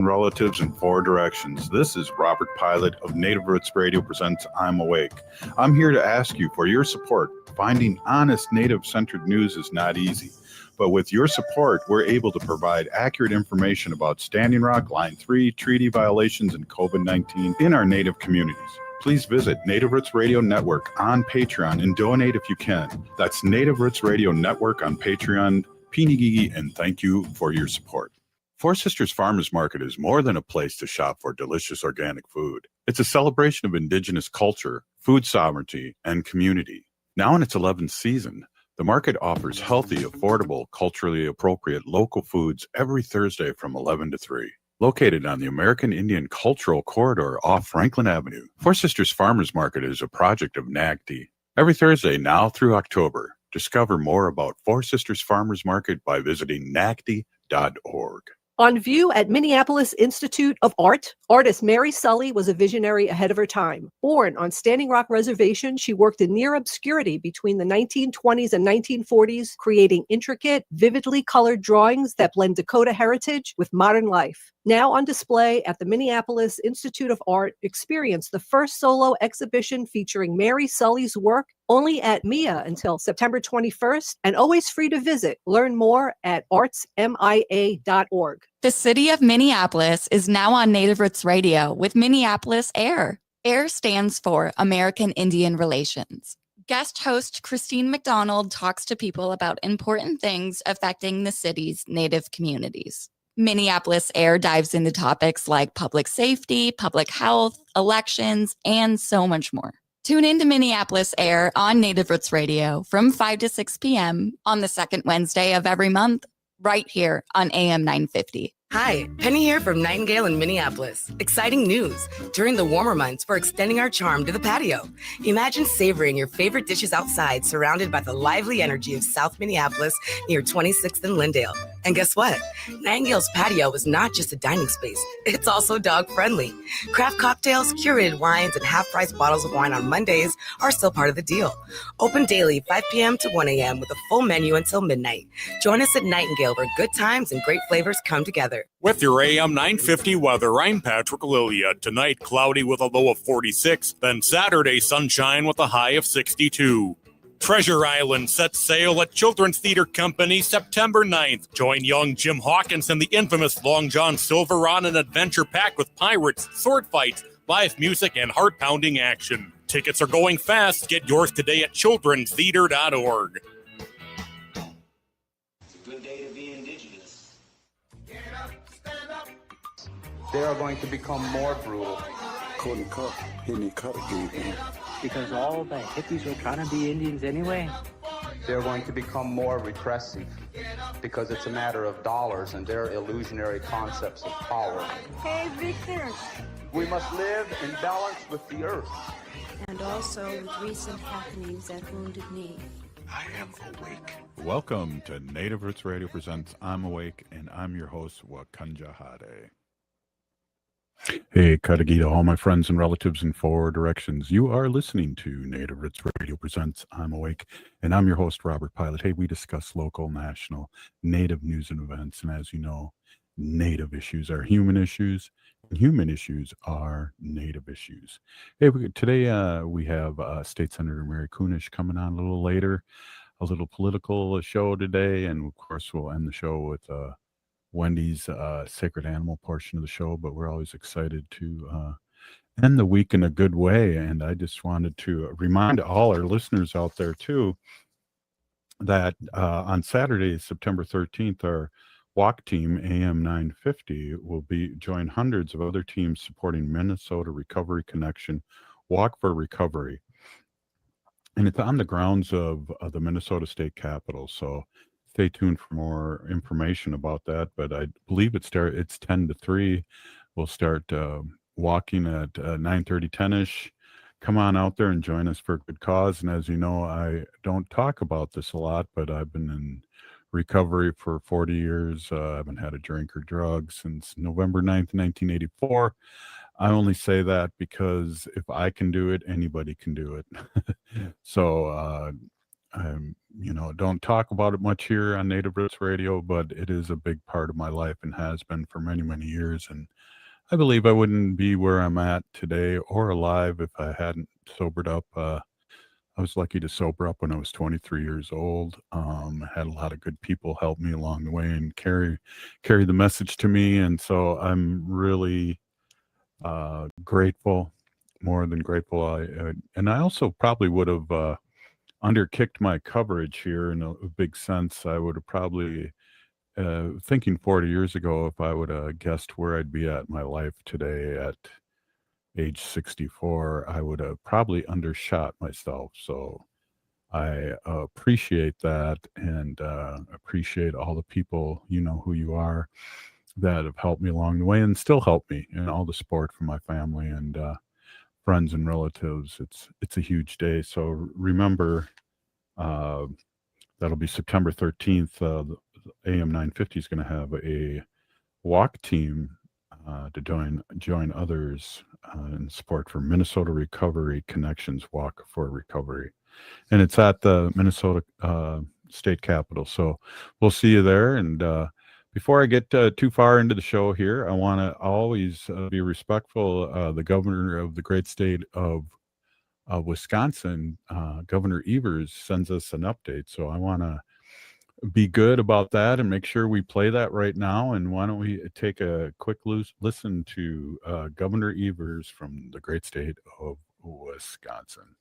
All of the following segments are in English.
Relatives in four directions. This is Robert Pilot of Native Roots Radio presents I'm Awake. I'm here to ask you for your support. Finding honest Native-centered news is not easy, but with your support, we're able to provide accurate information about Standing Rock, Line 3, treaty violations, and COVID-19 in our Native communities. Please visit Native Roots Radio Network on Patreon and donate if you can. That's Native Roots Radio Network on Patreon. Pinigigi, and thank you for your support. Four Sisters Farmers Market is more than a place to shop for delicious organic food. It's a celebration of Indigenous culture, food sovereignty, and community. Now in its 11th season, the market offers healthy, affordable, culturally appropriate local foods every Thursday from 11 to 3. Located on the American Indian Cultural Corridor off Franklin Avenue, Four Sisters Farmers Market is a project of NAGD. Every Thursday now through October, discover more about Four Sisters Farmers Market by visiting nagd.org. On view at Minneapolis Institute of Art, artist Mary Sully was a visionary ahead of her time. Born on Standing Rock Reservation, she worked in near obscurity between the 1920s and 1940s, creating intricate, vividly colored drawings that blend Dakota heritage with modern life. Now on display at the Minneapolis Institute of Art, experience the first solo exhibition featuring Mary Sully's work, only at MIA until September 21st, and always free to visit. Learn more at artsmia.org. The city of Minneapolis is now on Native Roots Radio with Minneapolis AIR. AIR stands for American Indian Relations. Guest host Christine McDonald talks to people about important things affecting the city's Native communities. Minneapolis AIR dives into topics like public safety, public health, elections, and so much more. Tune in to Minneapolis AIR on Native Roots Radio from 5 to 6 p.m. on the second Wednesday of every month, right here on AM 950. Hi, Penny here from Nightingale in Minneapolis. Exciting news. During the warmer months, we're extending our charm to the patio. Imagine savoring your favorite dishes outside, surrounded by the lively energy of South Minneapolis near 26th and Lyndale. And guess what? Nightingale's patio is not just a dining space. It's also dog-friendly. Craft cocktails, curated wines, and half-price bottles of wine on Mondays are still part of the deal. Open daily 5 p.m. to 1 a.m. with a full menu until midnight. Join us at Nightingale where good times and great flavors come together. With your AM 950 weather, I'm Patrick Lilia. Tonight, cloudy with a low of 46, then Saturday, sunshine with a high of 62. Treasure Island sets sail at Children's Theater Company September 9th. Join young Jim Hawkins and the infamous Long John Silver on an adventure packed with pirates, sword fights, live music, and heart-pounding action. Tickets are going fast. Get yours today at childrenstheater.org. It's a good day to be indigenous. Get up, stand up. They are going to become more brutal. Couldn't cut, he cut again. Because all the hippies were trying to be Indians anyway. They're going to become more repressive because it's a matter of dollars and their illusionary concepts of power. Hey, Victor. We must live in balance with the earth. And also with recent happenings at Wounded Knee. I am awake. Welcome to Native Roots Radio presents I'm Awake, and I'm your host, Wakanja Hade. Hey, Katagita, all my friends and relatives in four directions. You are listening to Native Roots Radio presents I'm Awake, and I'm your host, Robert Pilot. Hey, we discuss local, national, Native news and events, and as you know, Native issues are human issues, and human issues are Native issues. Hey, today we have State Senator Mary Kunesh coming on a little later, a little political show today, and of course we'll end the show with Wendy's sacred animal portion of the show, but we're always excited to end the week in a good way. And I just wanted to remind all our listeners out there too that on Saturday, September 13th, our walk team AM 950 will join hundreds of other teams supporting Minnesota Recovery Connection Walk for Recovery, and it's on the grounds of the Minnesota State Capitol. So stay tuned for more information about that, but I believe it's 10 to 3. We'll start walking at 9:30, 10-ish. Come on out there and join us for a good cause. And as you know, I don't talk about this a lot, but I've been in recovery for 40 years. I haven't had a drink or drugs since November 9th, 1984. I only say that because if I can do it, anybody can do it. So don't talk about it much here on Native Roots Radio, but it is a big part of my life and has been for many, many years. And I believe I wouldn't be where I'm at today or alive if I hadn't sobered up. I was lucky to sober up when I was 23 years old. I had a lot of good people help me along the way and carry the message to me, and so I'm really grateful, more than grateful. And I also probably would have underkicked my coverage here in a big sense. I would have probably thinking 40 years ago, if I would have guessed where I'd be at in my life today at age 64, I would have probably undershot myself. So I appreciate that, and appreciate all the people, who you are, that have helped me along the way and still help me, and all the support from my family and friends and relatives. It's a huge day. So remember, that'll be September 13th. The AM 950 is going to have a walk team to join others in support for Minnesota Recovery Connections Walk for Recovery, and it's at the Minnesota State Capitol. So we'll see you there. And before I get too far into the show here, I want to always be respectful. The governor of the great state of Wisconsin, Governor Evers, sends us an update. So I want to be good about that and make sure we play that right now. And why don't we take a quick listen to Governor Evers from the great state of Wisconsin.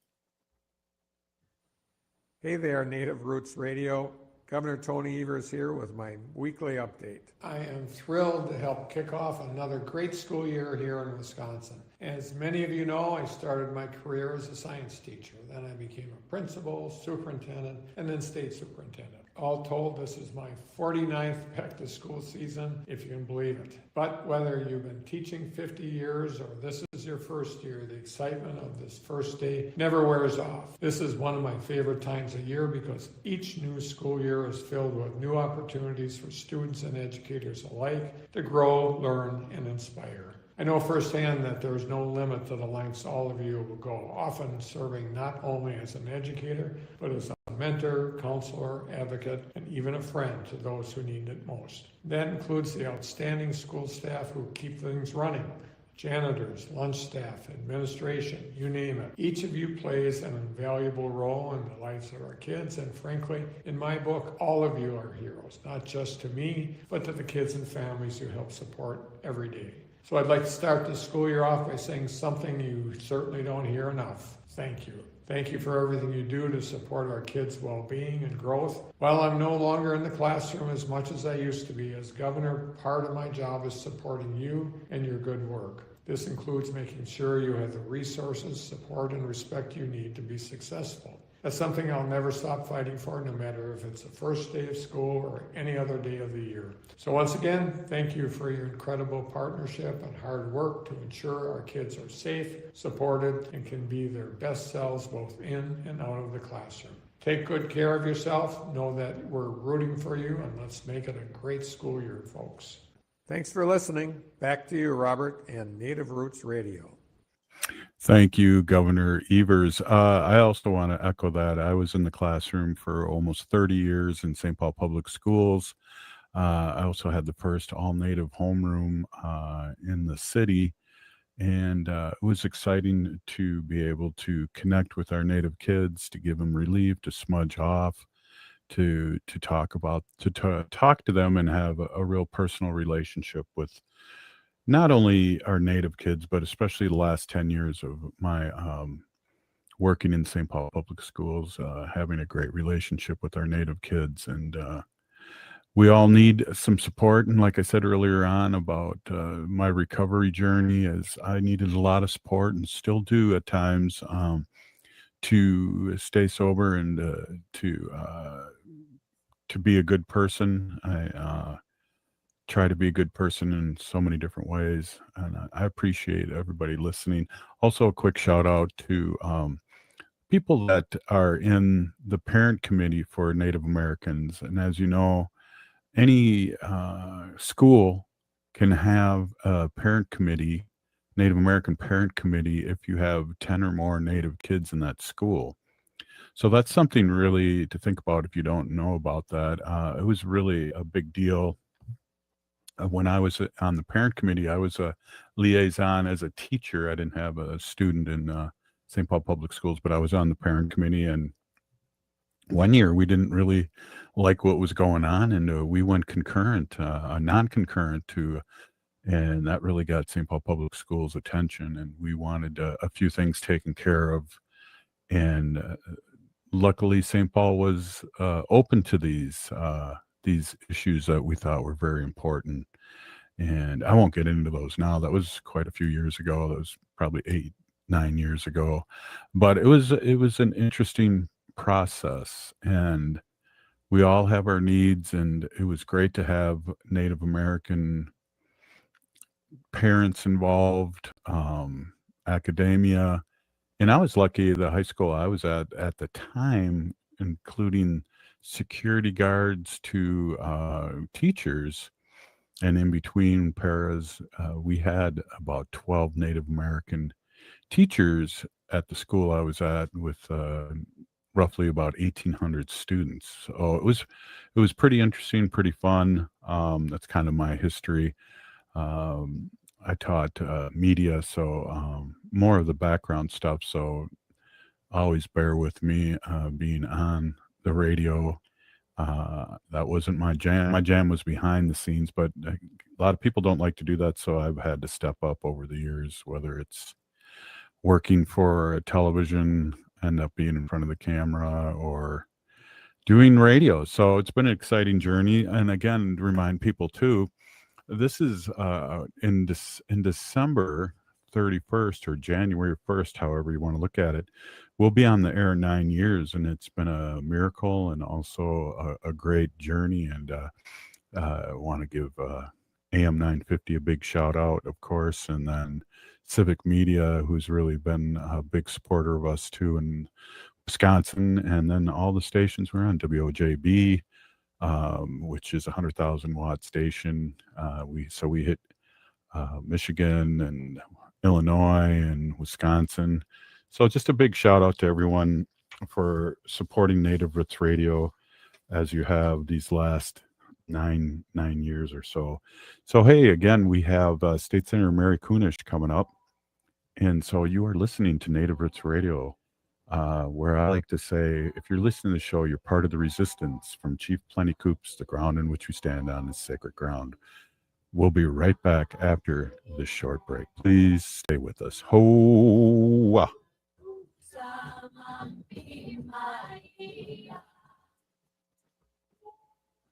Hey there, Native Roots Radio. Governor Tony Evers here with my weekly update. I am thrilled to help kick off another great school year here in Wisconsin. As many of you know, I started my career as a science teacher. Then I became a principal, superintendent, and then state superintendent. All told, this is my 49th back to school season, if you can believe it. But whether you've been teaching 50 years or this is your first year, the excitement of this first day never wears off. This is one of my favorite times of year because each new school year is filled with new opportunities for students and educators alike to grow, learn, and inspire. I know firsthand that there is no limit to the lengths all of you will go, often serving not only as an educator, but as a mentor, counselor, advocate, and even a friend to those who need it most. That includes the outstanding school staff who keep things running. Janitors, lunch staff, administration, you name it. Each of you plays an invaluable role in the lives of our kids, and frankly, in my book, all of you are heroes, not just to me, but to the kids and families who help support every day. So I'd like to start this school year off by saying something you certainly don't hear enough. Thank you. Thank you for everything you do to support our kids' well-being and growth. While I'm no longer in the classroom as much as I used to be as governor, part of my job is supporting you and your good work. This includes making sure you have the resources, support, and respect you need to be successful. That's something I'll never stop fighting for, no matter if it's the first day of school or any other day of the year. So once again, thank you for your incredible partnership and hard work to ensure our kids are safe, supported, and can be their best selves both in and out of the classroom. Take good care of yourself. Know that we're rooting for you, and let's make it a great school year, folks. Thanks for listening. Back to you, Robert, and Native Roots Radio. Thank you, Governor Evers. I also want to echo that. I was in the classroom for almost 30 years in St. Paul Public Schools. I also had the first all-native homeroom in the city, and it was exciting to be able to connect with our Native kids, to give them relief, to smudge off, to talk to them and have a real personal relationship with not only our Native kids, but especially the last 10 years of my working in St. Paul Public Schools, having a great relationship with our Native kids. And we all need some support. And like I said earlier on about my recovery journey, as I needed a lot of support and still do at times to stay sober and to be a good person. I try to be a good person in so many different ways, and I appreciate everybody listening. Also, a quick shout out to people that are in the parent committee for Native Americans. And as you know, any school can have a parent committee, Native American parent committee, if you have 10 or more Native kids in that school. So that's something really to think about if you don't know about that. It was really a big deal. When I was on the parent committee, I was a liaison as a teacher. I didn't have a student in St. Paul Public Schools, but I was on the parent committee. And one year we didn't really like what was going on, and we went concurrent, non-concurrent and that really got St. Paul Public Schools' attention. And we wanted a few things taken care of. And luckily, St. Paul was open to these issues that we thought were very important. And I won't get into those now. That was quite a few years ago. That was probably 8-9 years ago. But it was an interesting process, and we all have our needs, and it was great to have Native American parents involved, academia. And I was lucky, the high school I was at the time, including security guards to teachers, and in between paras, we had about 12 Native American teachers at the school I was at, with roughly about 1,800 students. So it was pretty interesting, pretty fun. That's kind of my history. I taught media, so more of the background stuff. So always bear with me being on the radio. That wasn't my jam. My jam was behind the scenes, but a lot of people don't like to do that. So I've had to step up over the years, whether it's working for a television, end up being in front of the camera, or doing radio. So it's been an exciting journey. And again, to remind people too, this is in December 31st or January 1st, however you want to look at it. We'll be on the air 9 years, and it's been a miracle and also a great journey. And I want to give AM 950 a big shout out, of course, and then Civic Media, who's really been a big supporter of us too in Wisconsin, and then all the stations we're on, WOJB, which is a 100,000 watt station. We hit Michigan and Illinois and Wisconsin. So just a big shout out to everyone for supporting Native Roots Radio as you have these last nine years or so. So hey, again, we have State Senator Mary Kunesh coming up. And so you are listening to Native Roots Radio, where I like to say, if you're listening to the show, you're part of the resistance. From Chief Plenty Coops, the ground in which we stand on is sacred ground. We'll be right back after this short break. Please stay with us. Ho-wah.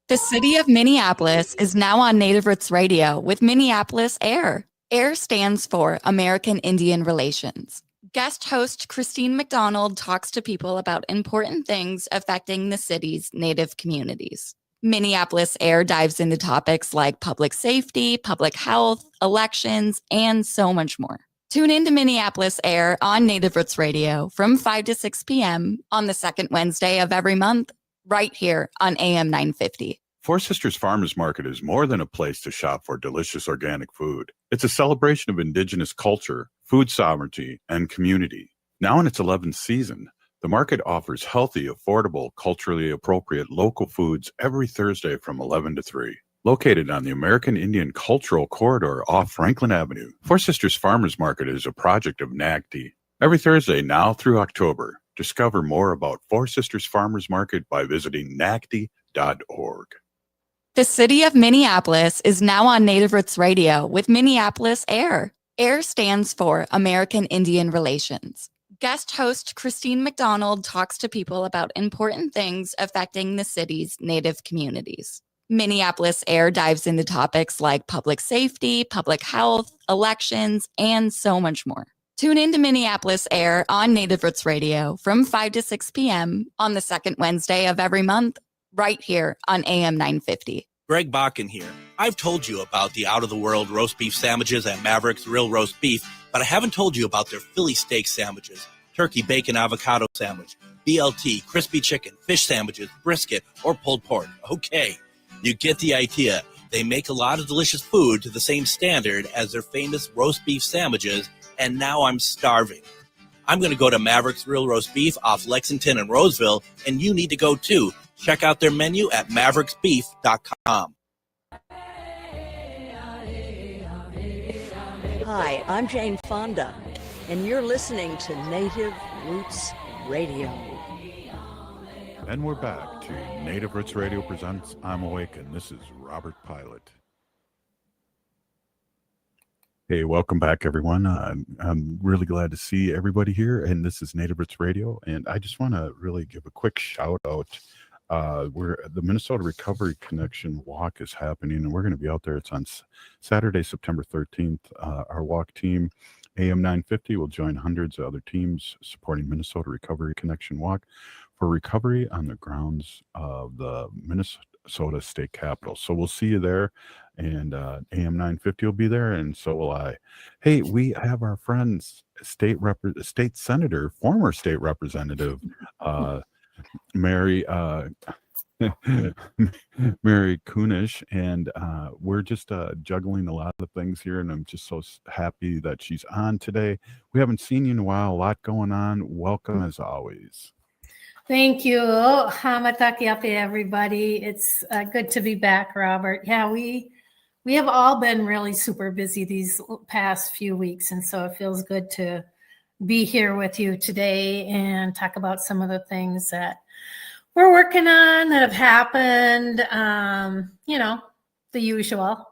The city of Minneapolis is now on Native Roots Radio with Minneapolis Air. AIR stands for American Indian Relations. Guest host Christine McDonald talks to people about important things affecting the city's Native communities. Minneapolis Air dives into topics like public safety, public health, elections, and so much more. Tune in to Minneapolis Air on Native Roots Radio from 5 to 6 p.m. on the second Wednesday of every month, right here on AM 950. Four Sisters Farmers Market is more than a place to shop for delicious organic food. It's a celebration of Indigenous culture, food sovereignty, and community. Now in its 11th season, the market offers healthy, affordable, culturally appropriate local foods every Thursday from 11 to 3. Located on the American Indian Cultural Corridor off Franklin Avenue, Four Sisters Farmers Market is a project of NAGTI. Every Thursday now through October, discover more about Four Sisters Farmers Market by visiting nagti.org. The city of Minneapolis is now on Native Roots Radio with Minneapolis Air. AIR stands for American Indian Relations. Guest host Christine McDonald talks to people about important things affecting the city's Native communities. Minneapolis Air dives into topics like public safety, public health, elections, and so much more. Tune in to Minneapolis Air on Native Roots Radio from 5 to 6 p.m. on the second Wednesday of every month, right here on AM 950. Greg Bakken here. I've told you about the out-of-the-world roast beef sandwiches at Maverick's Real Roast Beef, but I haven't told you about their Philly steak sandwiches, turkey bacon avocado sandwich, BLT, crispy chicken, fish sandwiches, brisket, or pulled pork. Okay, you get the idea. They make a lot of delicious food to the same standard as their famous roast beef sandwiches, and now I'm starving. I'm going to go to Maverick's Real Roast Beef off Lexington and Roseville, and you need to go too. Check out their menu at mavericksbeef.com. Hi, I'm Jane Fonda, and you're listening to Native Roots Radio. And we're back to Native Roots Radio presents I'm Awake, and this is Robert Pilot. Hey, welcome back, everyone. I'm really glad to see everybody here, and this is Native Roots Radio. And I just want to really give a quick shout out. Where the Minnesota Recovery Connection walk is happening, and we're going to be out there. It's on Saturday, September 13th. Our walk team, AM 950, will join hundreds of other teams supporting Minnesota Recovery Connection walk for recovery on the grounds of the Minnesota State Capitol. So we'll see you there, and AM 950 will be there, and so will I. Hey, we have our friends, state senator, former state representative, Mary Kunesh, and we're just juggling a lot of things here, and I'm just so happy that she's on today. We haven't seen you in a while, a lot going on. Welcome as always. Thank you. Hamatakiape, everybody. It's good to be back, Robert. Yeah, we have all been really super busy these past few weeks, and so it feels good to be here with you today and talk about some of the things that we're working on that have happened. The usual.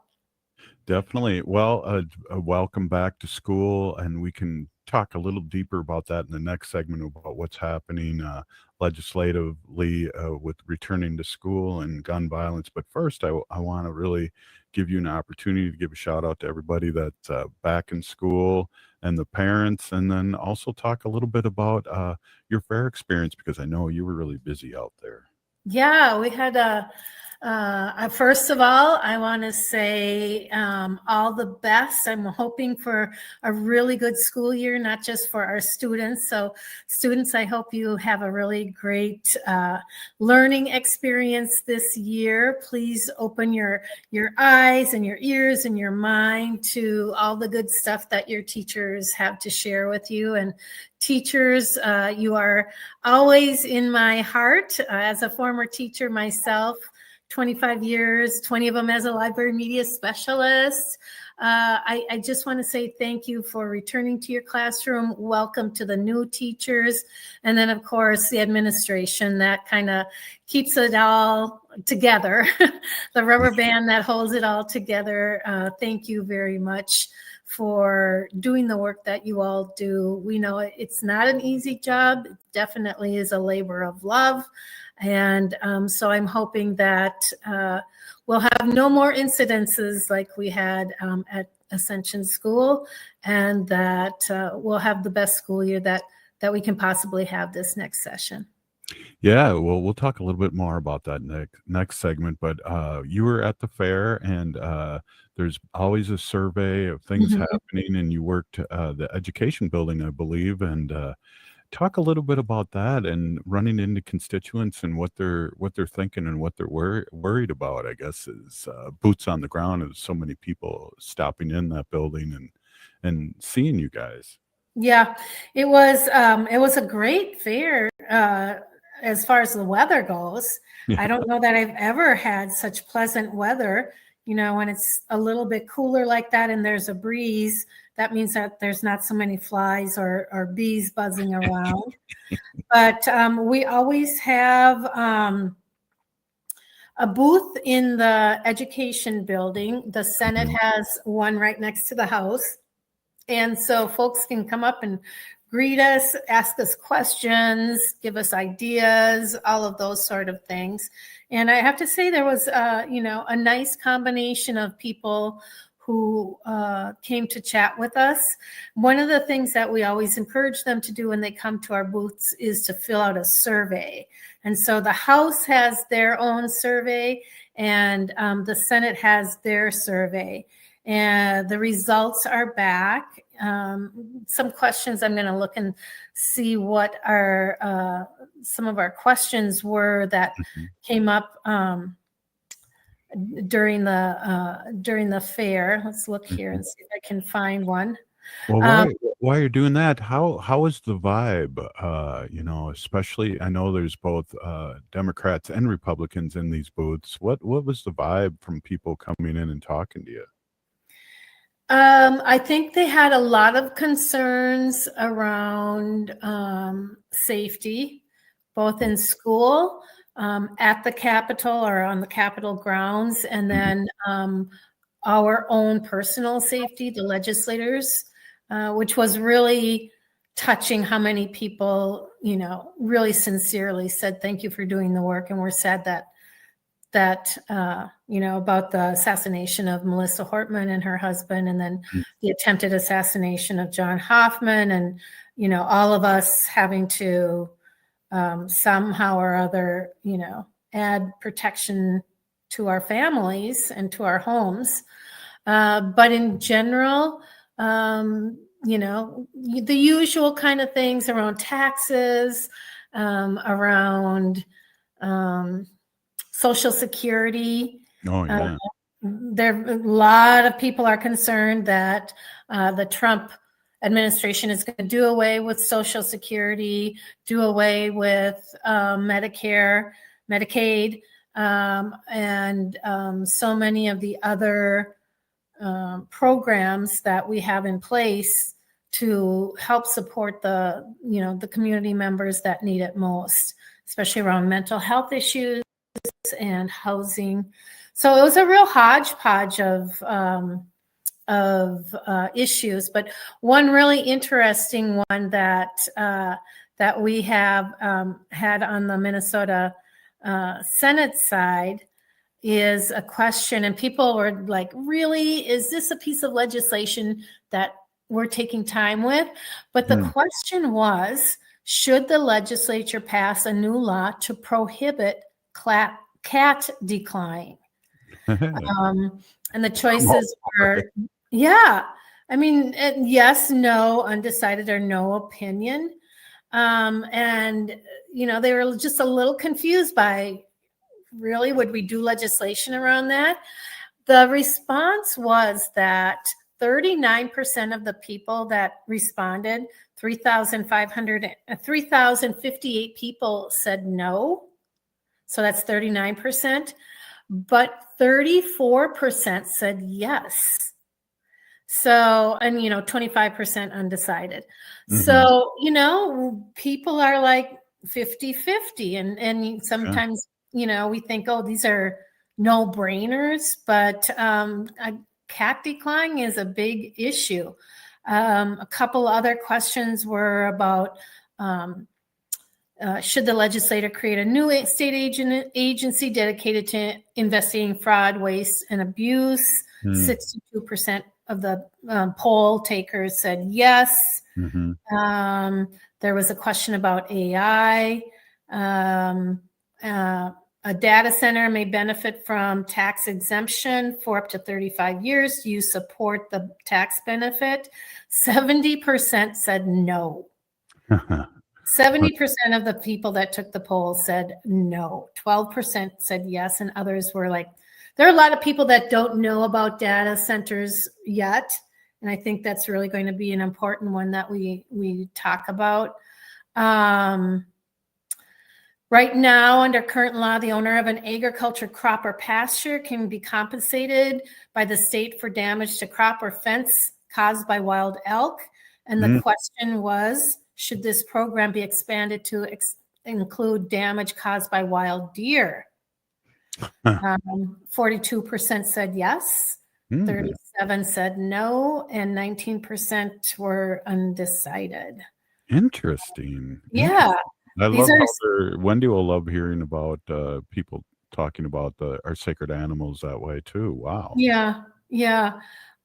Definitely. Well, welcome back to school, and we can talk a little deeper about that in the next segment about what's happening legislatively with returning to school and gun violence. But first, I want to really give you an opportunity to give a shout out to everybody that's back in school and the parents, and then also talk a little bit about your fair experience, because I know you were really busy out there. Yeah, we had first of all, I want to say all the best. I'm hoping for a really good school year, not just for our students. So students, I hope you have a really great learning experience this year. Please open your eyes and your ears and your mind to all the good stuff that your teachers have to share with you. And teachers, you are always in my heart. As a former teacher myself, 25 years, 20 of them as a library media specialist. I just want to say thank you for returning to your classroom. Welcome to the new teachers. And then, of course, the administration that kind of keeps it all together, the rubber band that holds it all together. Thank you very much for doing the work that you all do. We know it's not an easy job. It definitely is a labor of love. And so I'm hoping that we'll have no more incidences like we had at Ascension School, and that we'll have the best school year that we can possibly have this next session. Yeah, well, we'll talk a little bit more about that next segment, but you were at the fair, and there's always a survey of things happening, and you worked the education building, I believe, and talk a little bit about that and running into constituents and what they're thinking and what they're worried about, I guess, is boots on the ground of so many people stopping in that building and seeing you guys. Yeah, it was a great fair as far as the weather goes. Yeah. I don't know that I've ever had such pleasant weather. When it's a little bit cooler like that and there's a breeze, that means that there's not so many flies or bees buzzing around. But we always have a booth in the education building. The Senate has one right next to the House. And so folks can come up and greet us, ask us questions, give us ideas, all of those sort of things. And I have to say there was, a nice combination of people who came to chat with us. One of the things that we always encourage them to do when they come to our booths is to fill out a survey. And so the House has their own survey, and the Senate has their survey. And the results are back. Some questions, I'm going to look and see what our some of our questions were that came up during the fair. Let's look here and see if I can find one. Well, while you're doing that, how is the vibe? Especially I know there's both Democrats and Republicans in these booths. What was the vibe from people coming in and talking to you? I think they had a lot of concerns around safety, both in school, at the Capitol or on the Capitol grounds, and then our own personal safety, the legislators, which was really touching how many people, really sincerely said, thank you for doing the work. And we're sad that about the assassination of Melissa Hortman and her husband, and then the attempted assassination of John Hoffman, and, all of us having to somehow or other, add protection to our families and to our homes. But in general, the usual kind of things around taxes, around Social Security. Oh, yeah. A lot of people are concerned that the Trump administration is going to do away with Social Security, do away with Medicare, Medicaid, and so many of the other programs that we have in place to help support the community members that need it most, especially around mental health issues and housing. So it was a real hodgepodge of issues, but one really interesting one that we have had on the Minnesota Senate side is a question, and people were like, really, is this a piece of legislation that we're taking time with? But the question was, should the legislature pass a new law to prohibit cat declawing? And the choices were, yes, no, undecided, or no opinion. And, they were just a little confused by, really, would we do legislation around that? The response was that 39% of the people that responded, 3,058 people said no. So that's 39%, but 34% said yes. So, and 25% undecided. So, people are like 50-50, and sometimes, we think, oh, these are no brainers, but cat declawing is a big issue. A couple other questions were about, should the legislator create a new state agency dedicated to investigating fraud, waste, and abuse? 62% of the poll takers said yes. There was a question about AI. A data center may benefit from tax exemption for up to 35 years. Do you support the tax benefit? 70% said no. 70% of the people that took the poll said no. 12% said yes, and others were like, there are a lot of people that don't know about data centers yet, and I think that's really going to be an important one that we talk about. Right now, under current law, the owner of an agriculture crop or pasture can be compensated by the state for damage to crop or fence caused by wild elk. And the question was, should this program be expanded to include damage caused by wild deer? 42% said yes, 37% said no, and 19% were undecided. Interesting. Yeah. I love how Wendy will love hearing about people talking about our sacred animals that way too. Wow. Yeah.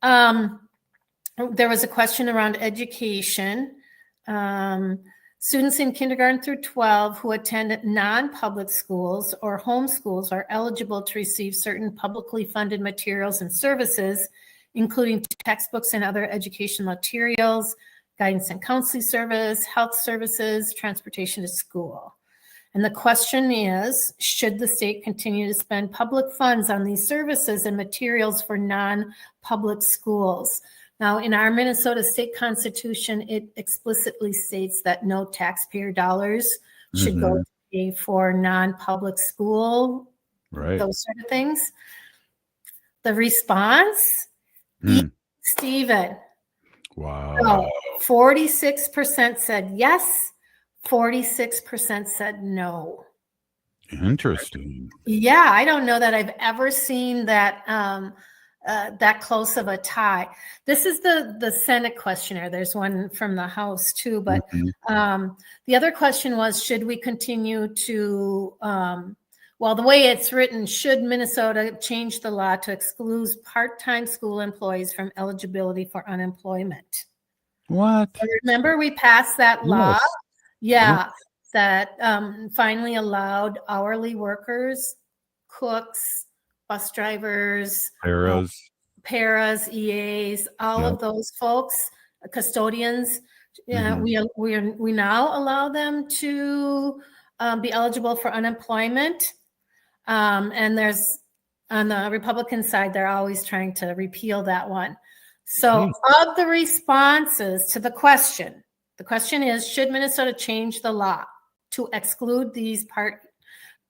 There was a question around education. Students in kindergarten through 12 who attend non-public schools or homeschools are eligible to receive certain publicly funded materials and services, including textbooks and other educational materials, guidance and counseling service, health services, transportation to school. And the question is, should the state continue to spend public funds on these services and materials for non-public schools? Now, in our Minnesota state constitution, it explicitly states that no taxpayer dollars should go to pay for non-public school, those sort of things. The response, Stephen. Wow. So 46% said yes, 46% said no. Interesting. Yeah, I don't know that I've ever seen that that close of a tie. This is the Senate questionnaire. There's one from the House too, but the other question was, should we continue to, well, the way it's written, should Minnesota change the law to exclude part-time school employees from eligibility for unemployment? What? So remember we passed that law? Yeah, that finally allowed hourly workers, cooks, bus drivers, paras, EAs, all of those folks, custodians. We now allow them to be eligible for unemployment. And there's, on the Republican side, they're always trying to repeal that one. So of the responses to the question is, should Minnesota change the law to exclude these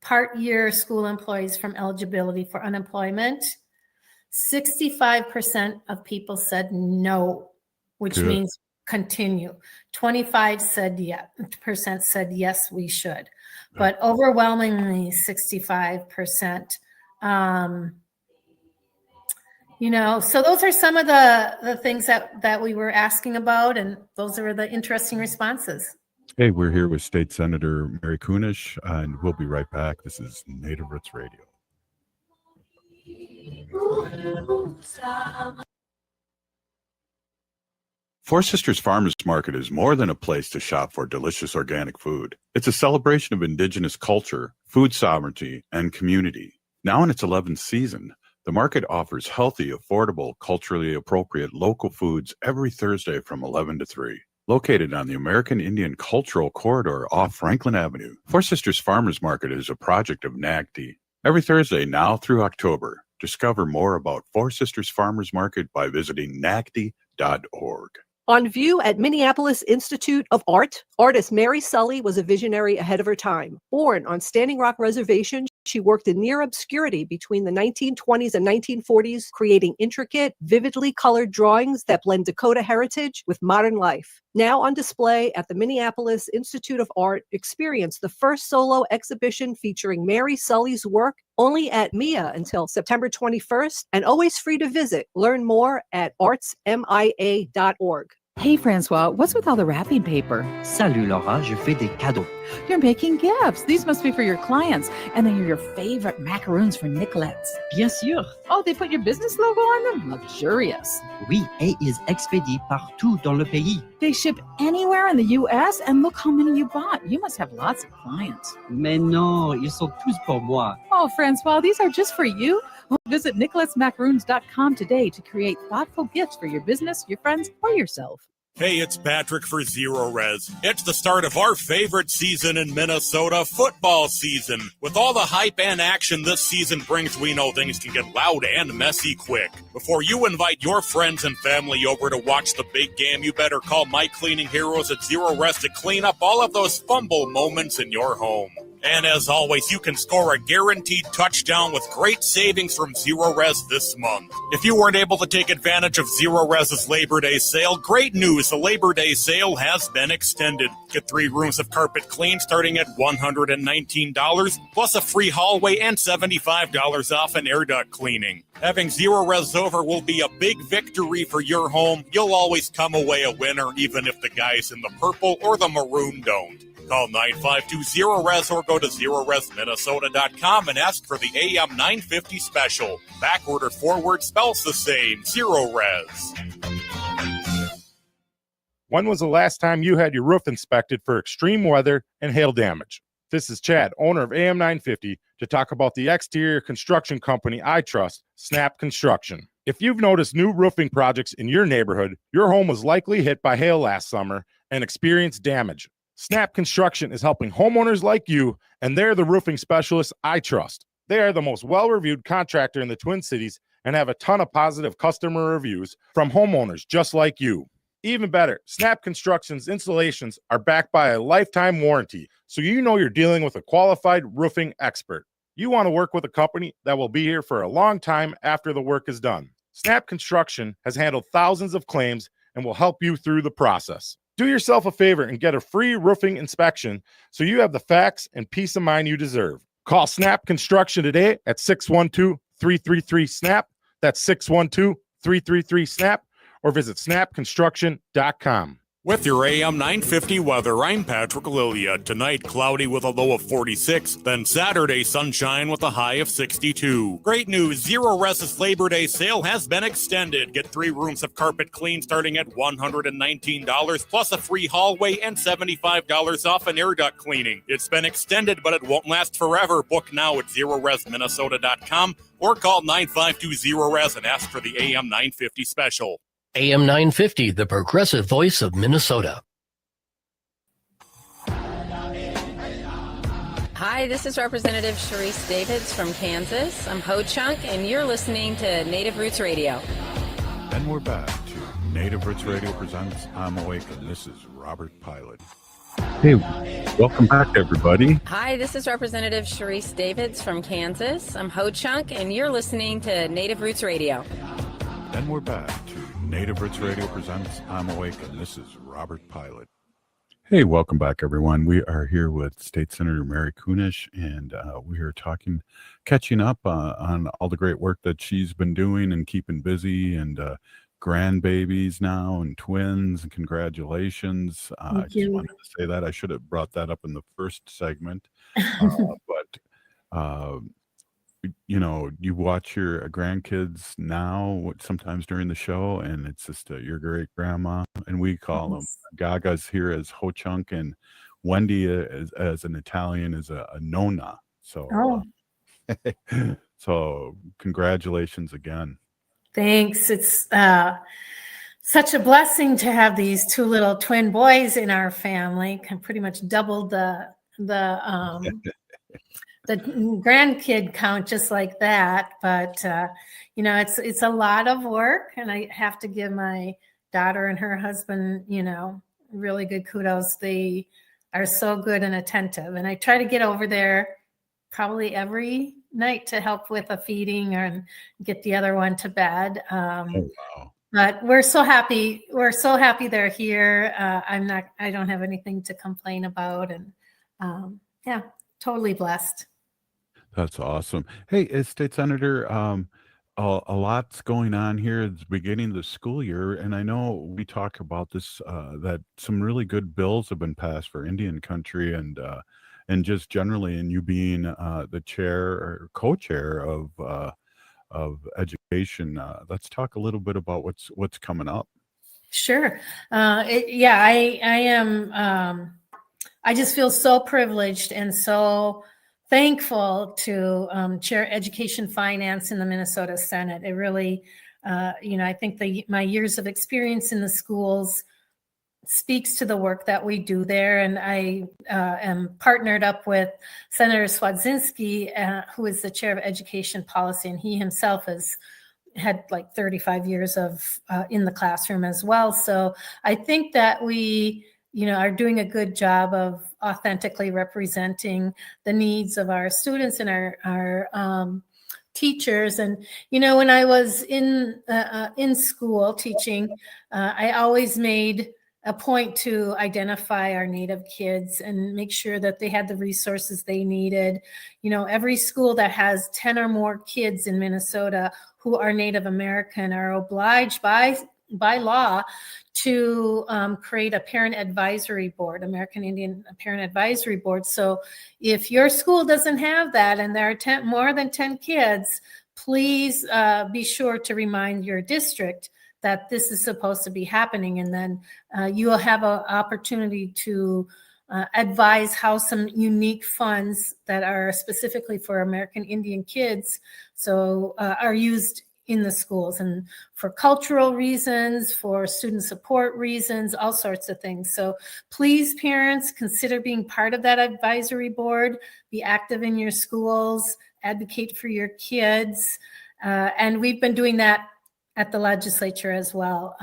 part-year school employees from eligibility for unemployment? 65% of people said no, which means continue. 25% said yes, we should. But overwhelmingly 65%. So those are some of the things that we were asking about, and those are the interesting responses. Hey, we're here with State Senator Mary Kunesh, and we'll be right back. This is Native Roots Radio. Four Sisters Farmers Market is more than a place to shop for delicious organic food. It's a celebration of Indigenous culture, food sovereignty, and community. Now in its 11th season, the market offers healthy, affordable, culturally appropriate local foods every Thursday from 11 to 3. Located on the American Indian Cultural Corridor off Franklin Avenue, Four Sisters Farmers Market is a project of NAGD. Every Thursday now through October, discover more about Four Sisters Farmers Market by visiting nagd.org. On view at Minneapolis Institute of Art, artist Mary Sully was a visionary ahead of her time. Born on Standing Rock Reservation, she worked in near obscurity between the 1920s and 1940s, creating intricate, vividly colored drawings that blend Dakota heritage with modern life. Now on display at the Minneapolis Institute of Art, experience the first solo exhibition featuring Mary Sully's work, only at MIA until September 21st, and always free to visit. Learn more at artsmia.org. Hey, Francois, what's with all the wrapping paper? Salut, Laura, je fais des cadeaux. You're making gifts. These must be for your clients. And then your favorite macaroons for Nicolette's. Bien sûr. Oh, they put your business logo on them? Luxurious. Oui, et ils expédient partout dans le pays. They ship anywhere in the U.S. And look how many you bought. You must have lots of clients. Mais non, ils sont tous pour moi. Oh, Francois, these are just for you. Well, visit nicoletsmacaroons.com today to create thoughtful gifts for your business, your friends, or yourself. Hey, it's Patrick for Zero Res. It's the start of our favorite season in Minnesota, football season. With all the hype and action this season brings, we know things can get loud and messy quick. Before you invite your friends and family over to watch the big game, you better call my cleaning heroes at Zero Res to clean up all of those fumble moments in your home. And as always, you can score a guaranteed touchdown with great savings from Zero Res this month. If you weren't able to take advantage of Zero Res's Labor Day sale, great news, the Labor Day sale has been extended. Get 3 rooms of carpet clean starting at $119, plus a free hallway and $75 off an air duct cleaning. Having Zero Res over will be a big victory for your home. You'll always come away a winner, even if the guys in the purple or the maroon don't. Call 952-ZERO-RES or go to ZeroResMinnesota.com and ask for the AM 950 special. Backward or forward spells the same. Zero Res. When was the last time you had your roof inspected for extreme weather and hail damage? This is Chad, owner of AM 950, to talk about the exterior construction company I trust, Snap Construction. If you've noticed new roofing projects in your neighborhood, your home was likely hit by hail last summer and experienced damage. Snap Construction is helping homeowners like you, and they're the roofing specialists I trust. They are the most well-reviewed contractor in the Twin Cities and have a ton of positive customer reviews from homeowners just like you. Even better, Snap Construction's installations are backed by a lifetime warranty, so you know you're dealing with a qualified roofing expert. You want to work with a company that will be here for a long time after the work is done. Snap Construction has handled thousands of claims and will help you through the process. Do yourself a favor and get a free roofing inspection so you have the facts and peace of mind you deserve. Call Snap Construction today at 612-333-SNAP. That's 612-333-SNAP, or visit snapconstruction.com. With your AM 950 weather, I'm Patrick Lilia. Tonight, cloudy with a low of 46. Then Saturday, sunshine with a high of 62. Great news, Zero Rest's Labor Day sale has been extended. Get 3 rooms of carpet clean starting at $119, plus a free hallway and $75 off an air duct cleaning. It's been extended, but it won't last forever. Book now at ZeroResMinnesota.com or call 952-0-RES and ask for the AM 950 special. AM 950, the progressive voice of Minnesota. Hi, this is Representative Sharice Davids from Kansas. I'm Ho Chunk, and you're listening to Native Roots Radio. And we're back to Native Roots Radio presents I'm Awake, and this is Robert Pilot. Hey, welcome back, everybody. Hi, this is Representative Sharice Davids from Kansas. I'm Ho Chunk, and you're listening to Native Roots Radio. And we're back to Native Roots Radio presents I'm Awake, and this is Robert Pilot. Hey, welcome back, everyone. We are here with State Senator Mary Kunesh, and we are catching up on all the great work that she's been doing and keeping busy, and grandbabies now and twins, and congratulations. I just wanted to say that. I should have brought that up in the first segment, but you know, you watch your grandkids now sometimes during the show, and it's just your great grandma, and we call them Gaga's here as Ho Chunk, and Wendy as an Italian is a Nonna. So, so congratulations again. Thanks. It's such a blessing to have these 2 little twin boys in our family. Can pretty much double the grandkid count just like that. But you know, it's a lot of work, and I have to give my daughter and her husband, you know, really good kudos. They are so good and attentive, and I try to get over there probably every night to help with a feeding and get the other one to bed. But we're so happy they're here. I don't have anything to complain about, and yeah, totally blessed. That's awesome. Hey, State Senator, a lot's going on here at the beginning of the school year, and I know we talk about this, that some really good bills have been passed for Indian country, and just generally, and you being the chair or co-chair of education. Let's talk a little bit about what's coming up. Sure. I am. I just feel so privileged and so thankful to chair education finance in the Minnesota Senate. It really, I think my years of experience in the schools speaks to the work that we do there. And I am partnered up with Senator Swadzinski, who is the chair of education policy, and he himself has had like 35 years of in the classroom as well. So I think that we are doing a good job of authentically representing the needs of our students and our teachers. And, when I was in school teaching, I always made a point to identify our Native kids and make sure that they had the resources they needed. Every school that has 10 or more kids in Minnesota who are Native American are obliged by law to create a parent advisory board, American Indian Parent Advisory Board. So if your school doesn't have that and there are more than 10 kids, please be sure to remind your district that this is supposed to be happening. And then you will have an opportunity to advise how some unique funds that are specifically for American Indian kids are used in the schools, and for cultural reasons, for student support reasons, all sorts of things. So please, parents, consider being part of that advisory board, be active in your schools, advocate for your kids. And we've been doing that at the legislature as well.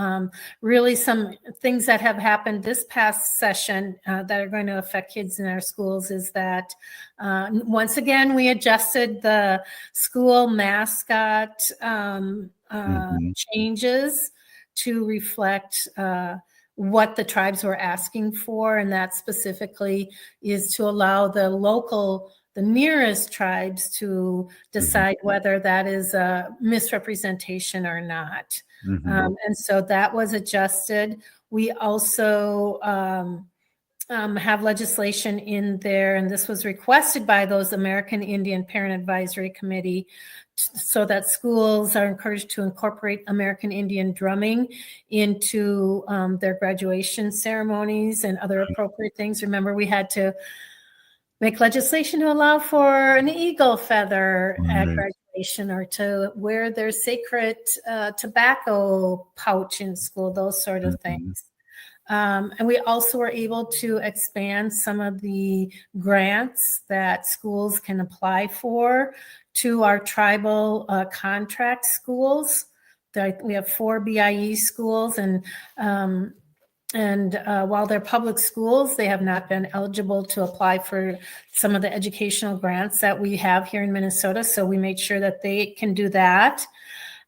Really some things that have happened this past session that are going to affect kids in our schools is that once again, we adjusted the school mascot changes to reflect what the tribes were asking for. And that specifically is to allow the nearest tribes to decide whether that is a misrepresentation or not. And so that was adjusted. We also have legislation in there, and this was requested by those American Indian Parent Advisory Committee, so that schools are encouraged to incorporate American Indian drumming into their graduation ceremonies and other appropriate things. Remember, we had to make legislation to allow for an eagle feather at graduation, or to wear their sacred tobacco pouch in school, those sort of things. And we also were able to expand some of the grants that schools can apply for to our tribal contract schools. We have 4 BIE schools, and while they're public schools, they have not been eligible to apply for some of the educational grants that we have here in Minnesota. So we made sure that they can do that.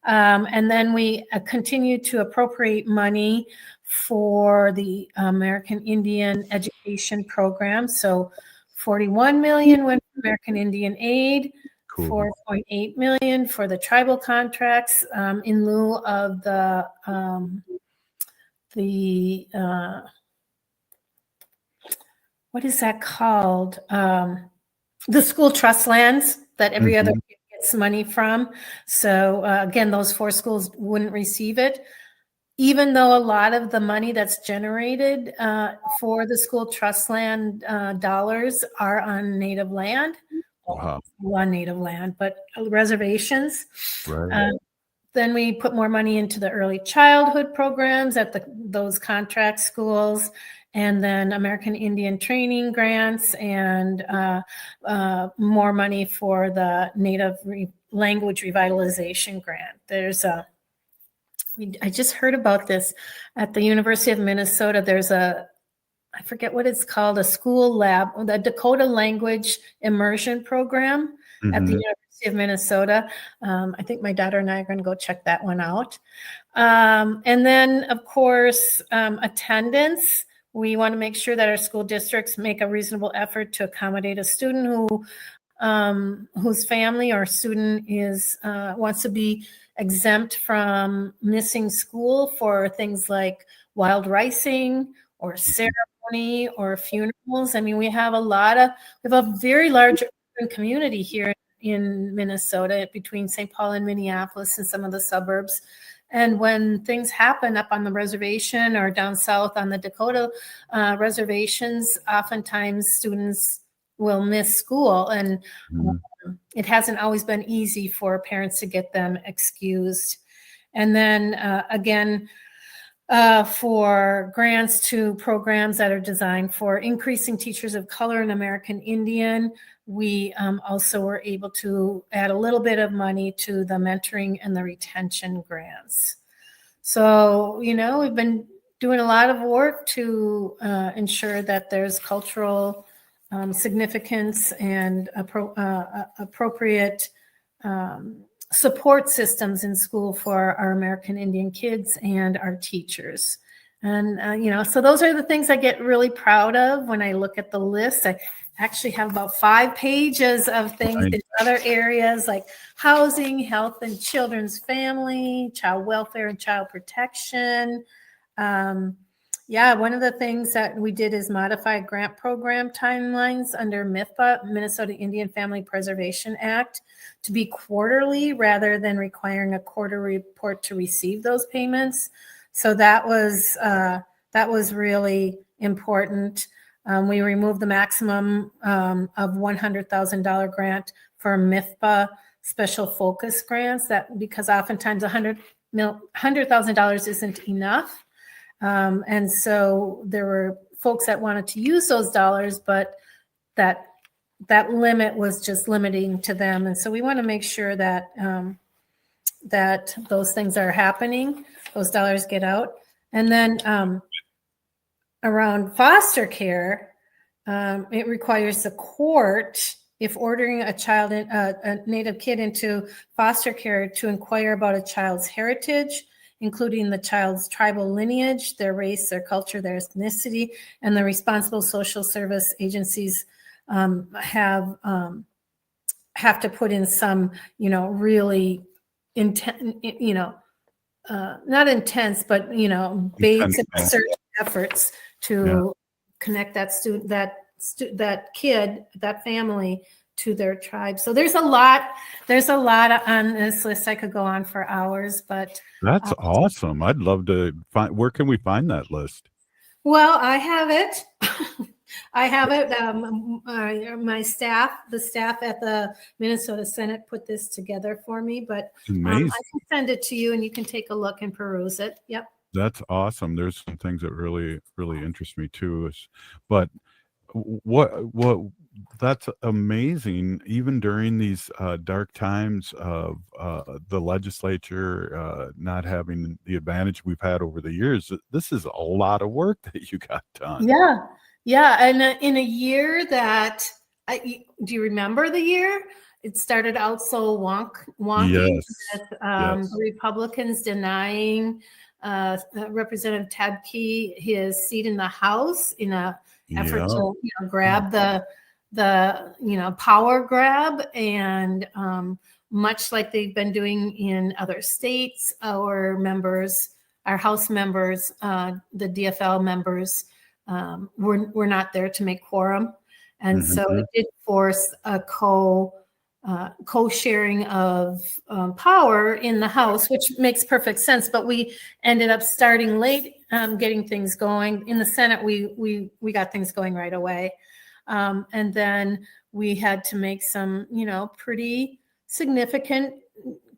And then we continue to appropriate money for the American Indian Education Program. So 41 million went for American Indian Aid, 4.8 million for the tribal contracts in lieu of the what is that called? The school trust lands that every other kid gets money from. So again, those 4 schools wouldn't receive it, even though a lot of the money that's generated for the school trust land dollars are on native land. On native land, but reservations. Right. Then we put more money into the early childhood programs at those contract schools, and then American Indian training grants, and more money for the Native Language Revitalization Grant. I just heard about this at the University of Minnesota. There's I forget what it's called, a school lab, the Dakota Language Immersion Program at the University of Minnesota. I think my daughter and I are going to go check that one out. And then, of course, attendance. We want to make sure that our school districts make a reasonable effort to accommodate a student whose family or student wants to be exempt from missing school for things like wild ricing or ceremony or funerals. I mean, we have a very large urban community here in Minnesota between St. Paul and Minneapolis and some of the suburbs. And when things happen up on the reservation or down south on the Dakota reservations, oftentimes students will miss school. And it hasn't always been easy for parents to get them excused. And then again, for grants to programs that are designed for increasing teachers of color and American Indian, we also were able to add a little bit of money to the mentoring and the retention grants. So, we've been doing a lot of work to ensure that there's cultural significance and appropriate support systems in school for our American Indian kids and our teachers. And, so those are the things I get really proud of when I look at the list. I actually have about 5 pages of things in other areas like housing, health and children's family, child welfare and child protection. One of the things that we did is modify grant program timelines under MIFPA, Minnesota Indian Family Preservation Act, to be quarterly rather than requiring a quarter report to receive those payments. So that was really important. We removed the maximum of $100,000 grant for MIFPA special focus grants, because oftentimes $100,000 isn't enough. And so there were folks that wanted to use those dollars, but that limit was just limiting to them. And so we want to make sure that that those things are happening, those dollars get out. And then around foster care, it requires the court, if ordering a Native kid into foster care, to inquire about a child's heritage, including the child's tribal lineage, their race, their culture, their ethnicity, and the responsible social service agencies have to put in some, really intense, not intense, but basic search efforts to connect that student, that kid, that family to their tribe. So there's a lot on this list. I could go on for hours, but That's awesome. I'd love to find, where can we find that list? well, I have it. I have it. My staff, the staff at the Minnesota Senate put this together for me, but I Amazing. can send it to you and you can take a look and peruse it. Yep. That's awesome. There's some things that really, really interest me too. But what that's amazing. Even during these dark times of the legislature not having the advantage we've had over the years, this is a lot of work that you got done. Yeah. And in a year that, do you remember the year? It started out so wonky with the Republicans denying Representative Ted Key his seat in the House in a effort to grab the power grab, and much like they've been doing in other states, our House members, the DFL members, were not there to make quorum, and so it did force a co-sharing of power in the House, which makes perfect sense. But we ended up starting late, getting things going. In the Senate, we got things going right away, and then we had to make some, pretty significant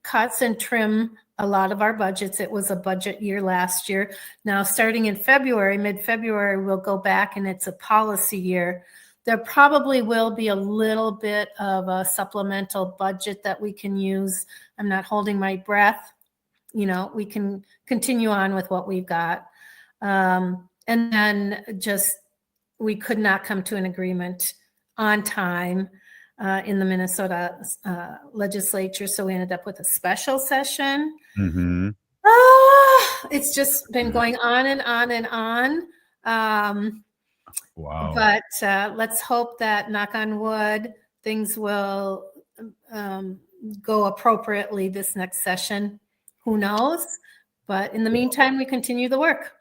cuts and trim a lot of our budgets. It was a budget year last year. Now, starting in February, mid-February, we'll go back and it's a policy year. There probably will be a little bit of a supplemental budget that we can use. I'm not holding my breath. We can continue on with what we've got. And then we could not come to an agreement on time in the Minnesota legislature. So we ended up with a special session. It's just been going on and on and on. Wow. But let's hope that, knock on wood, things will go appropriately this next session. Who knows? But in the meantime, we continue the work.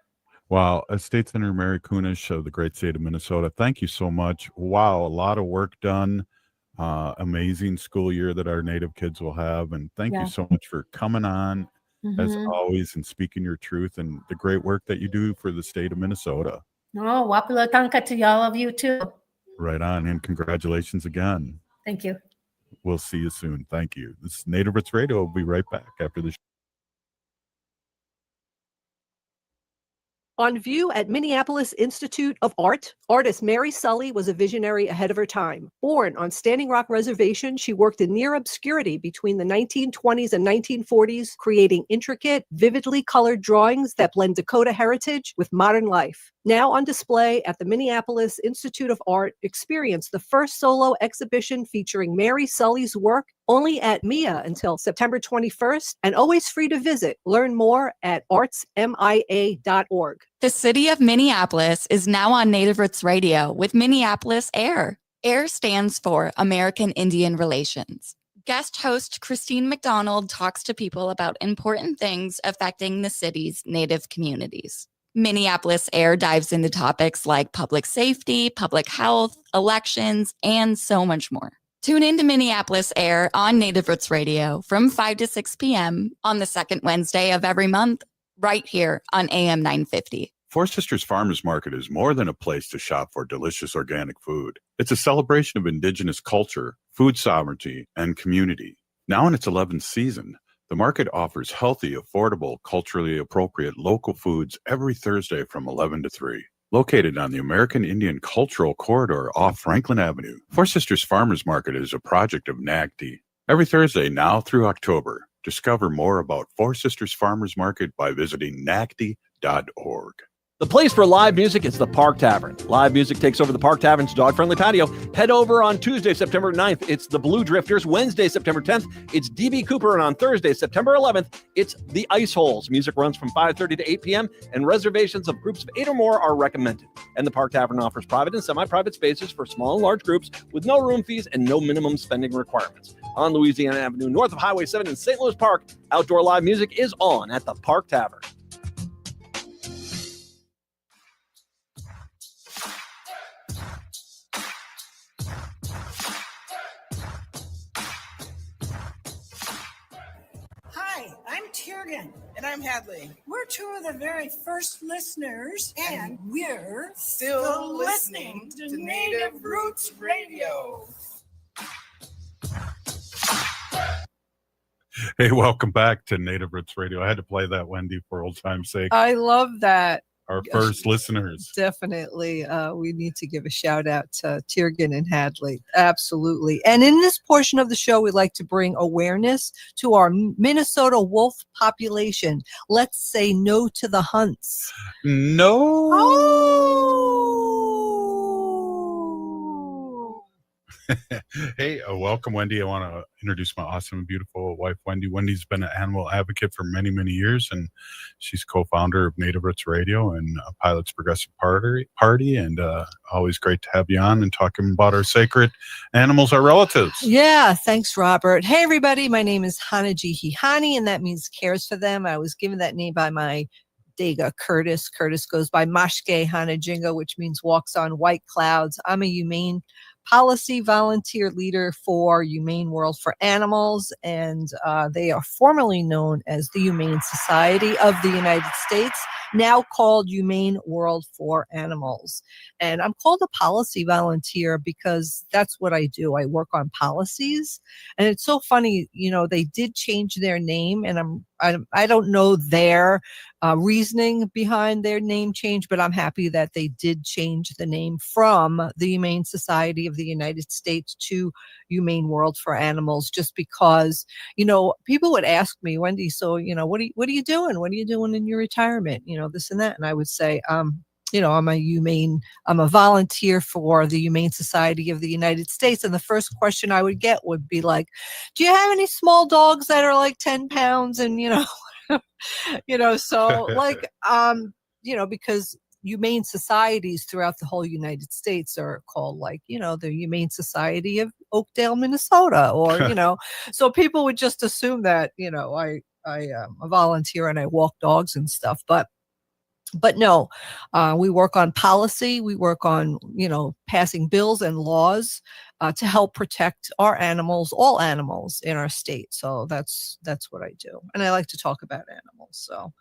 Wow. State Senator Mary Kunesh of the great state of Minnesota, thank you so much. Wow. A lot of work done. Amazing school year that our Native kids will have. And thank you so much for coming on, as always, and speaking your truth and the great work that you do for the state of Minnesota. Oh, wapila tanka to all of you too. Right on. And congratulations again. Thank you. We'll see you soon. Thank you. This is Native Roots Radio. We'll be right back after the show. On view at Minneapolis Institute of Art, artist Mary Sully was a visionary ahead of her time. Born on Standing Rock Reservation, she worked in near obscurity between the 1920s and 1940s, creating intricate, vividly colored drawings that blend Dakota heritage with modern life. Now on display at the Minneapolis Institute of Art, experience the first solo exhibition featuring Mary Sully's work, only at MIA until September 21st, and always free to visit. Learn more at artsmia.org. The city of Minneapolis is now on Native Roots Radio with Minneapolis AIR. AIR stands for American Indian Relations. Guest host Christine McDonald talks to people about important things affecting the city's Native communities. Minneapolis AIR dives into topics like public safety, public health, elections, and so much more. Tune in to Minneapolis AIR on Native Roots Radio from 5 to 6 p.m. on the second Wednesday of every month, right here on AM 950. Four Sisters Farmers Market is more than a place to shop for delicious organic food. It's a celebration of Indigenous culture, food sovereignty, and community. Now in its 11th season, the market offers healthy, affordable, culturally appropriate local foods every Thursday from 11 to 3. Located on the American Indian Cultural Corridor off Franklin Avenue, Four Sisters Farmers Market is a project of NAGTI. Every Thursday now through October, Discover more about Four Sisters Farmers Market by visiting nacti.org. The place for live music is the Park Tavern. Live music takes over the Park Tavern's dog-friendly patio. Head over on Tuesday, September 9th, it's the Blue Drifters. Wednesday, September 10th, it's DB Cooper. And on Thursday, September 11th, it's the Ice Holes. Music runs from 5:30 to 8 p.m., and reservations of groups of 8 or more are recommended. And the Park Tavern offers private and semi-private spaces for small and large groups with no room fees and no minimum spending requirements. On Louisiana Avenue, north of Highway 7 in St. Louis Park, outdoor live music is on at the Park Tavern. Hi, I'm Tiergan. And I'm Hadley. We're two of the very first listeners, and we're Still listening to Native Roots Radio. Hey, welcome back to Native Roots Radio. I had to play that, Wendy, for old time's sake. I love that. Our first listeners. Definitely. We need to give a shout out to Tiergan and Hadley. Absolutely. And in this portion of the show, we'd like to bring awareness to our Minnesota wolf population. Let's say no to the hunts. No. Hey, welcome, Wendy. I want to introduce my awesome and beautiful wife, Wendy. Wendy's been an animal advocate for many, many years, and she's co-founder of Native Roots Radio and Pilots Progressive Party, and always great to have you on and talking about our sacred animals, our relatives. Yeah, thanks, Robert. Hey, everybody. My name is Hanaji Hihani, and that means cares for them. I was given that name by my Dega, Curtis. Curtis goes by Mashke Hanajinga, which means walks on white clouds. I'm a humane policy volunteer leader for Humane World for Animals, and they are formerly known as the Humane Society of the United States, now called Humane World for Animals. And I'm called a policy volunteer because that's what I do. I work on policies, and it's so funny, they did change their name, and I don't know their reasoning behind their name change, but I'm happy that they did change the name from the Humane Society of the United States to Humane World for Animals, just because, people would ask me, Wendy, so, what are you doing? What are you doing in your retirement? This and that. And I would say, I'm a volunteer for the Humane Society of the United States. And the first question I would get would be like, do you have any small dogs that are like 10 pounds? And, so like, because humane societies throughout the whole United States are called like, the Humane Society of Oakdale, Minnesota, or, so people would just assume that, I am a volunteer and I walk dogs and stuff, but no, we work on policy. We work on, passing bills and laws to help protect our animals, all animals in our state. So that's what I do. And I like to talk about animals. So,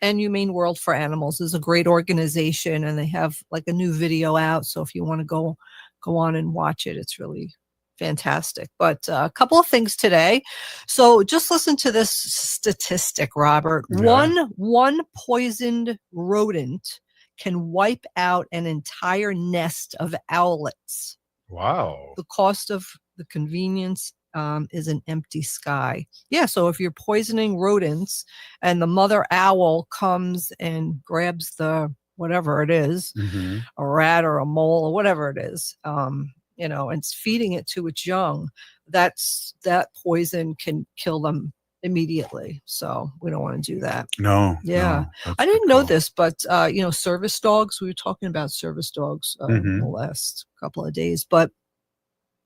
and Humane World for Animals is a great organization, and they have like a new video out. So if you want to go on and watch it, it's really fantastic. But a couple of things today. So just listen to this statistic, Robert. Yeah. One poisoned rodent can wipe out an entire nest of owlets. Wow. The cost of the convenience is an empty sky. Yeah, so if you're poisoning rodents and the mother owl comes and grabs the whatever it is, a rat or a mole or whatever it is, and it's feeding it to its young, that poison can kill them immediately. So we don't want to do that. No. Yeah. No, I didn't know this, but, service dogs, we were talking about service dogs the last couple of days, but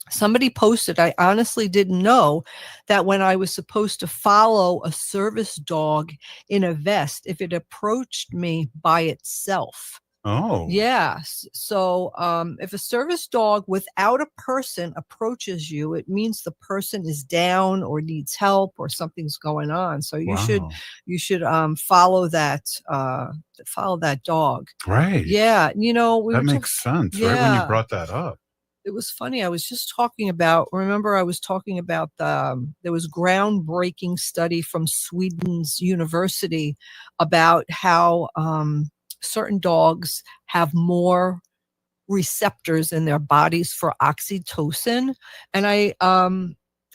somebody posted, I honestly didn't know that when I was supposed to follow a service dog in a vest, if it approached me by itself. Oh. Yeah. So if a service dog without a person approaches you, it means the person is down or needs help or something's going on. So you should follow that dog. Right. Yeah. That makes sense. Yeah. Right when you brought that up. It was funny. I was just talking about, there was groundbreaking study from Sweden's university about how certain dogs have more receptors in their bodies for oxytocin. And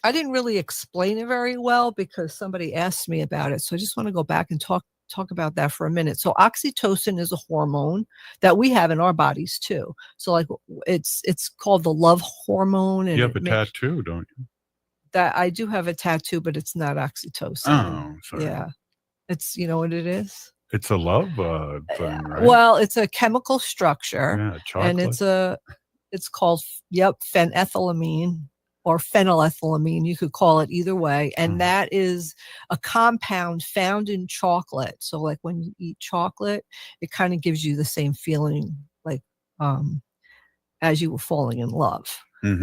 I didn't really explain it very well because somebody asked me about it. So I just want to go back and talk about that for a minute. So oxytocin is a hormone that we have in our bodies too. So like it's called the love hormone. And you have a tattoo, don't you? That I do have a tattoo, but it's not oxytocin. Oh, sorry. Yeah. It's, you know what it is? It's a love thing, right? Well, it's a chemical structure. Yeah, chocolate. And it's called, phenethylamine or phenylethylamine. You could call it either way. And that is a compound found in chocolate. So like when you eat chocolate, it kind of gives you the same feeling like as you were falling in love.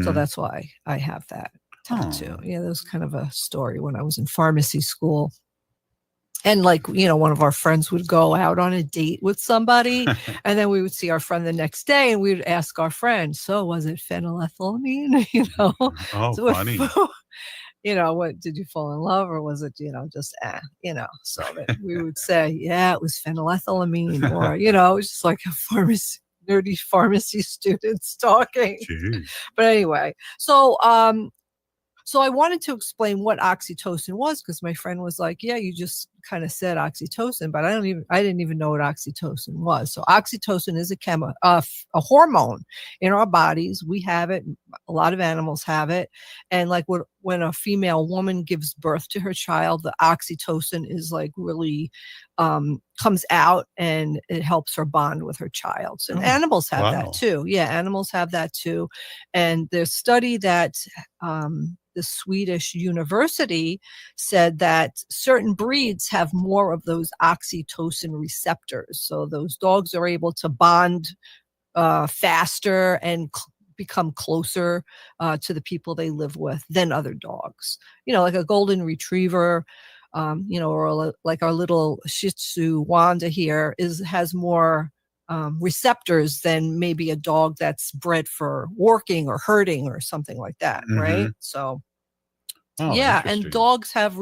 So that's why I have that tattoo. Yeah, that was kind of a story when I was in pharmacy school. And like, one of our friends would go out on a date with somebody and then we would see our friend the next day and we would ask our friend, so was it phenylethylamine? Oh, so funny. What did you fall in love or was it, just, so that we would say, yeah, it was phenylethylamine or, it was just like a nerdy pharmacy students talking. Jeez. But anyway, so I wanted to explain what oxytocin was because my friend was like, yeah, you just kind of said oxytocin, but I didn't even know what oxytocin was. So oxytocin is a hormone in our bodies. We have it. A lot of animals have it. And like when a female woman gives birth to her child, the oxytocin is like really comes out and it helps her bond with her child. So animals have that too. Yeah, animals have that too. And there's study that the Swedish university said that certain breeds have more of those oxytocin receptors. So those dogs are able to bond faster and become closer to the people they live with than other dogs. Like a golden retriever, or like our little Shih Tzu Wanda here has more receptors than maybe a dog that's bred for working or herding or something like that, right? So yeah, and dogs have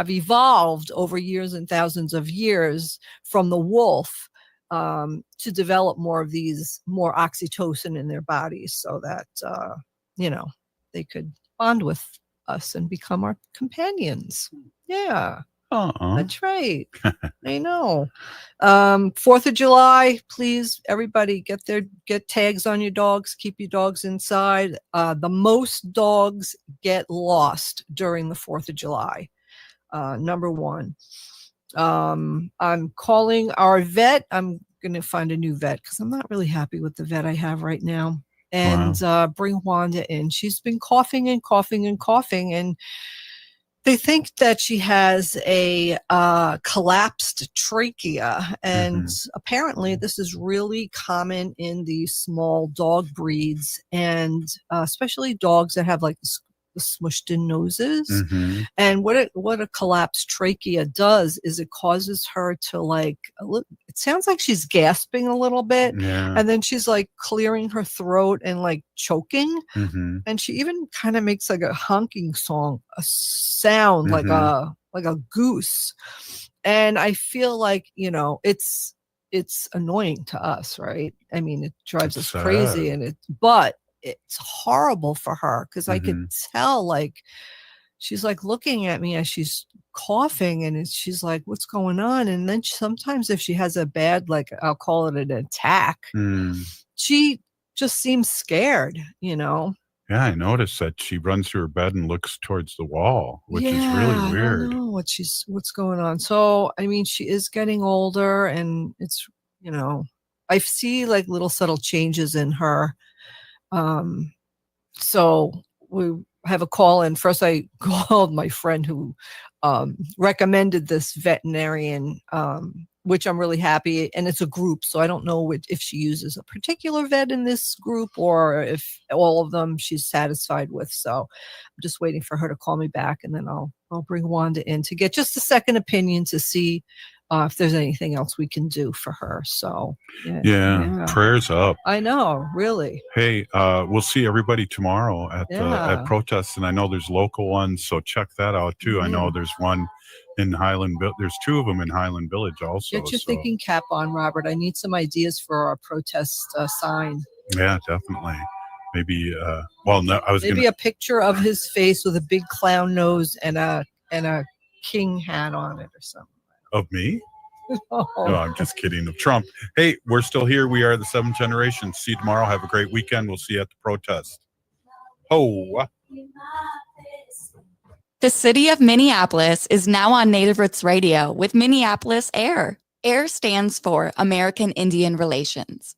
evolved over years and thousands of years from the wolf to develop more oxytocin in their bodies so that they could bond with us and become our companions. Yeah. That's right. I know. 4th of July, please, everybody get tags on your dogs. Keep your dogs inside. The most dogs get lost during the 4th of July. Number one. I'm calling our vet. I'm going to find a new vet because I'm not really happy with the vet I have right now. And bring Wanda in. She's been coughing and coughing and coughing, and they think that she has a collapsed trachea, and apparently this is really common in these small dog breeds, and especially dogs that have like the smushed in noses. And what a collapsed trachea does is it causes her to it sounds like she's gasping a little bit, and then she's like clearing her throat and like choking, and she even kind of makes like a honking sound like a goose. And I feel like it's annoying to us, right? I mean, it drives us crazy, but it's horrible for her because I could tell like she's like looking at me as she's coughing, and she's like, what's going on? And then sometimes if she has a bad, like I'll call it an attack, she just seems scared, Yeah, I noticed that she runs to her bed and looks towards the wall, which is really weird. I don't know what's going on. So I mean, she is getting older, and it's I see like little subtle changes in her. So we have a call in. First, I called my friend who recommended this veterinarian, which I'm really happy. And it's a group, so I don't know if she uses a particular vet in this group or if all of them she's satisfied with. So I'm just waiting for her to call me back, and then I'll bring Wanda in to get just a second opinion to see if there's anything else we can do for her. So yeah. Prayers up. I know, really. Hey, we'll see everybody tomorrow at protests, and I know there's local ones, so check that out too. I know there's one in Highland. There's two of them in Highland Village also. Get your thinking cap on, Robert. I need some ideas for our protest sign. Yeah, definitely. Maybe, well, no, I was Maybe going a picture of his face with a big clown nose and a king hat on it or something. Of me? Oh. No, I'm just kidding. Of Trump. Hey, we're still here. We are the seventh generation. See you tomorrow. Have a great weekend. We'll see you at the protest. Oh. The city of Minneapolis is now on Native Roots Radio with Minneapolis AIR. AIR stands for American Indian Relations.